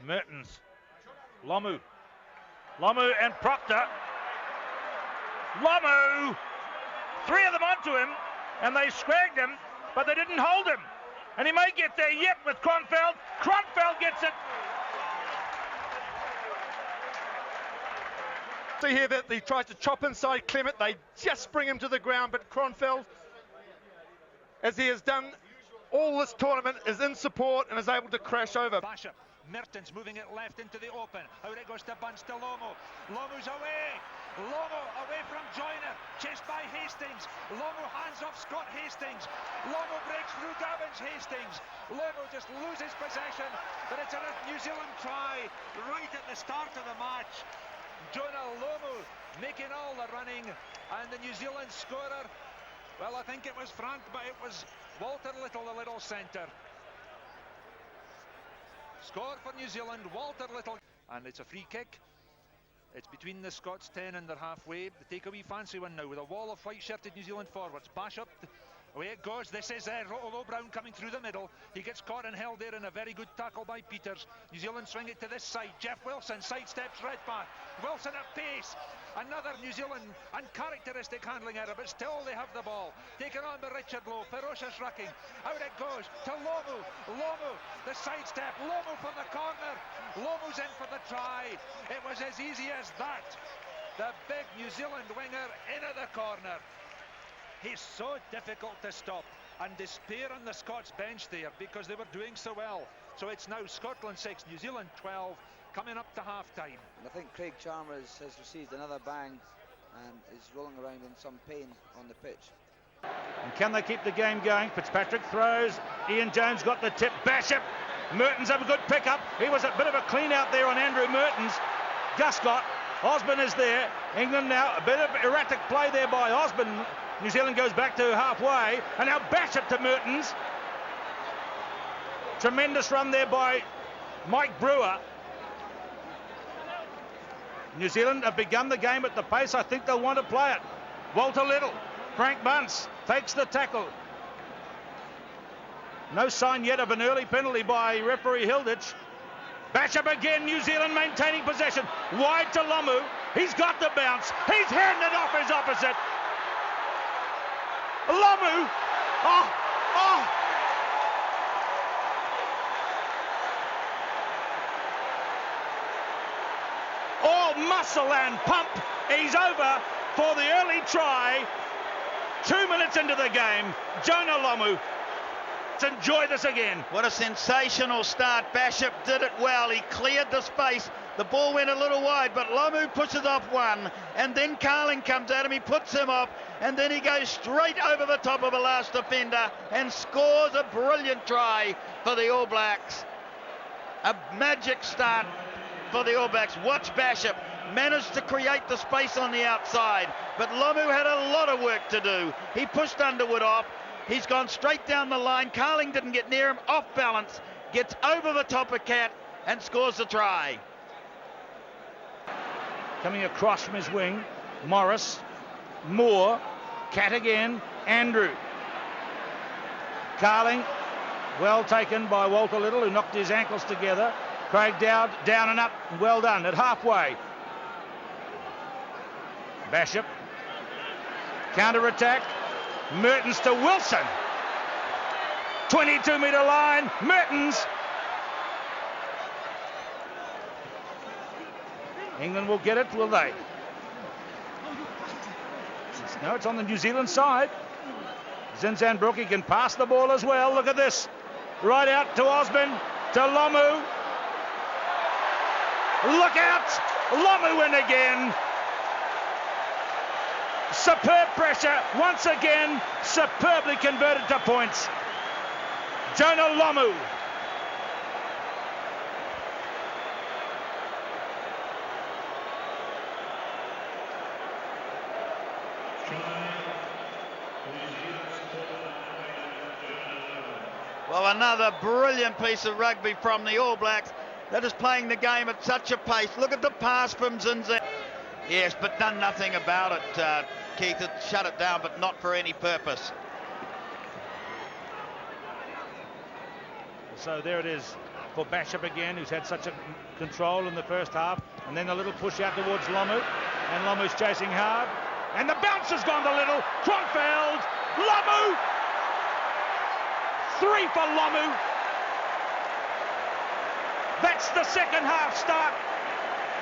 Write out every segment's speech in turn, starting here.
Mertens, Lomu and Proctor. Lomu, three of them onto him, and they scragged him, but they didn't hold him. And he may get there yet with Kronfeld. Kronfeld gets it. See here that he tries to chop inside Clement. They just bring him to the ground, but Kronfeld, as he has done all this tournament, is in support and is able to crash over. Bishop, Mertens moving it left into the open. Out it goes to Bunce to Lomu. Lomu's away. Lomu away from Joyner. Chased by Hastings. Lomu hands off Scott Hastings. Lomu breaks through Gavin's Hastings. Lomu just loses possession, but it's a New Zealand try right at the start of the match. Jonah Lomu making all the running, and the New Zealand scorer, well, I think it was Frank, but it was Walter Little, the little centre. Score for New Zealand, Walter Little, and it's a free kick. It's between the Scots 10 and they're halfway. They take a wee fancy one now with a wall of white-shirted New Zealand forwards. Bash up. Away it goes. This is Rollo Brown coming through the middle. He gets caught and held there in a very good tackle by Peters. New Zealand swing it to this side. Jeff Wilson sidesteps Redpath. Wilson at pace. Another New Zealand uncharacteristic handling error, but still they have the ball. Taken on by Richard Lowe. Ferocious rucking. Out it goes to Lomu. Lomu, the sidestep. Lomu for the corner. Lomu's in for the try. It was as easy as that. The big New Zealand winger into the corner. He's so difficult to stop, and despair on the Scots bench there because they were doing so well. So it's now Scotland 6, New Zealand 12, coming up to half-time. And I think Craig Chalmers has received another bang and is rolling around in some pain on the pitch. And can they keep the game going? Fitzpatrick throws. Ian Jones got the tip. Bishop. Mertens have a good pick-up. He was a bit of a clean-out there on Andrew Mertens. Guscott. Osborne is there. England now, a bit of erratic play there by Osborne. New Zealand goes back to halfway, and now Bishop to Mertens. Tremendous run there by Mike Brewer. New Zealand have begun the game at the pace I think they'll want to play it. Walter Little, Frank Bunce takes the tackle. No sign yet of an early penalty by referee Hilditch. Bishop again, New Zealand maintaining possession. Wide to Lomu. He's got the bounce. He's handed off his opposite. Lomu! All muscle and pump. He's over for the early try. 2 minutes into the game, Jonah Lomu. Let's enjoy this again. What a sensational start. Bishop did it well. He cleared the space. The ball went a little wide, but Lomu pushes off one, and then Carling comes at him. He puts him off, and then he goes straight over the top of a last defender and scores a brilliant try for the All Blacks. A magic start for the All Blacks. Watch Bishop managed to create the space on the outside, but Lomu had a lot of work to do. He pushed Underwood off. He's gone straight down the line. Carling didn't get near him, off balance, gets over the top of Cat and scores the try. Coming across from his wing, Morris, Moore, Cat again, Andrew. Carling, well taken by Walter Little, who knocked his ankles together. Craig Dowd, down and up, well done at halfway. Bishop, counter-attack, Mertens to Wilson. 22-metre line, Mertens. England will get it, will they? No, it's on the New Zealand side. Zinzanbrooke, he can pass the ball as well. Look at this. Right out to Osborne, to Lomu. Look out! Lomu in again. Superb pressure, once again, superbly converted to points. Jonah Lomu. Well, another brilliant piece of rugby from the All Blacks that is playing the game at such a pace. Look at the pass from Zinzan. Yes, but done nothing about it, Keith. It shut it down, but not for any purpose. So there it is for Bashop again, who's had such a control in the first half. And then a little push out towards Lomu. And Lomu's chasing hard. And the bounce has gone to Little. Kronfeld. Lomu. 3 for Lomu. That's the second half start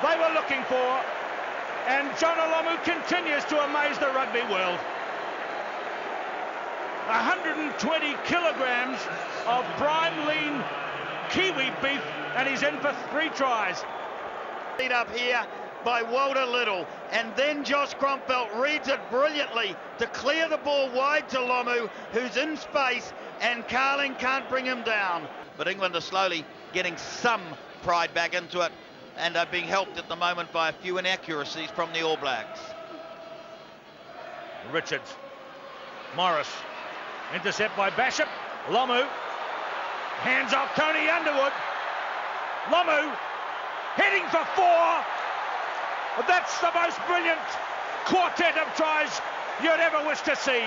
they were looking for. And Jonah Lomu continues to amaze the rugby world. 120 kilograms of prime lean Kiwi beef, and he's in for 3 tries. Lead up here by Walter Little, and then Josh Kronfeld reads it brilliantly to clear the ball wide to Lomu, who's in space, and Carling can't bring him down. But England are slowly getting some pride back into it, and are being helped at the moment by a few inaccuracies from the All Blacks. Richards, Morris, intercept by Bashop. Lomu, hands off Tony Underwood. Lomu, heading for 4. That's the most brilliant quartet of tries you'd ever wish to see.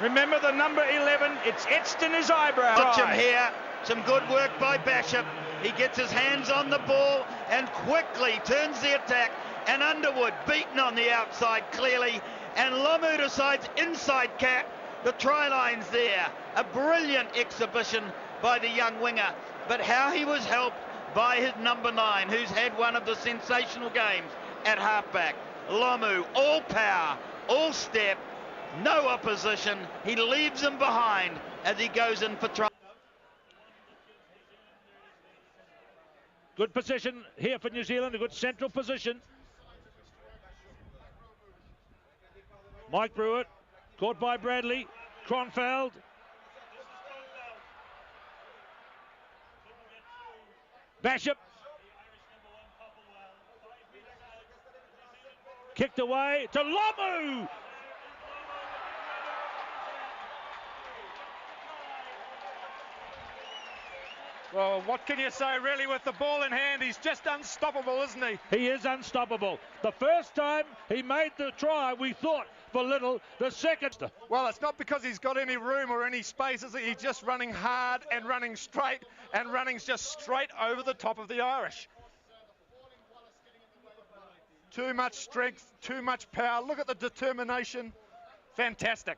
Remember the number 11, it's etched in his eyebrow. Watch him here, some good work by Bashop. He gets his hands on the ball and quickly turns the attack, and Underwood beaten on the outside clearly, and Lomu decides inside cap. The try line's there. A brilliant exhibition by the young winger, but how he was helped by his number 9, who's had one of the sensational games at halfback. Lomu, all power, all step, no opposition. He leaves him behind as he goes in for try. Good position here for New Zealand, a good central position. Mike Brewitt, caught by Bradley. Kronfeld. Bashop. Kicked away to Lomu. Well, what can you say really with the ball in hand? He's just unstoppable, isn't he? He is unstoppable. The first time he made the try, we thought for Little. The second. Well, it's not because he's got any room or any space, is it? He's just running hard and running straight, and running just straight over the top of the Irish. Too much strength, too much power. Look at the determination. Fantastic.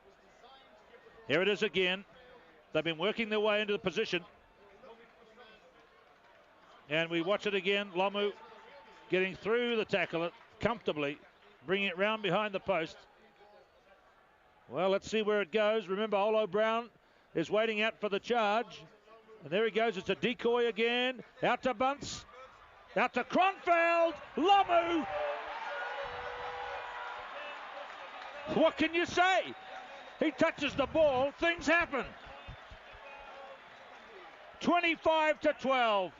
Here it is again. They've been working their way into the position. And we watch it again. Lomu getting through the tackle comfortably, bringing it round behind the post. Well, let's see where it goes. Remember, Olo Brown is waiting out for the charge. And there he goes. It's a decoy again. Out to Bunce. Out to Kronfeld. Lomu. What can you say? He touches the ball. Things happen. 25-12.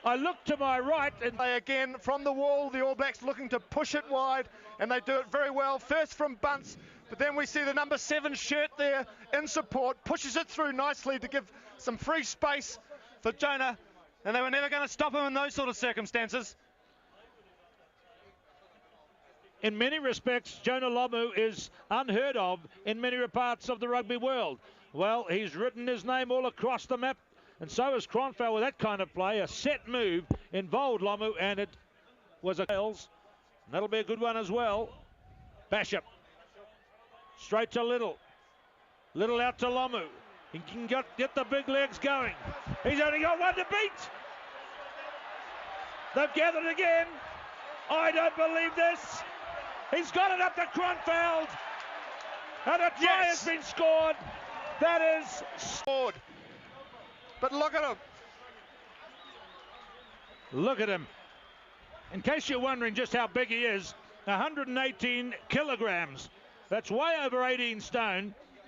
I look to my right, and they again from the wall, the All Blacks looking to push it wide, and they do it very well. First from Bunce, but then we see the number 7 shirt there in support, pushes it through nicely to give some free space for Jonah, and they were never going to stop him in those sort of circumstances. In many respects, Jonah Lomu is unheard of in many parts of the rugby world. Well, he's written his name all across the map. And so is Kronfeld with that kind of play. A set move involved Lomu, and it was a tails. That'll be a good one as well. Bashop. Straight to Little. Little out to Lomu. He can get the big legs going. He's only got one to beat. They've gathered again. I don't believe this. He's got it up to Kronfeld. And a try has been scored. That is scored. But look at him. Look at him. In case you're wondering just how big he is, 118 kilograms. That's way over 18 stone.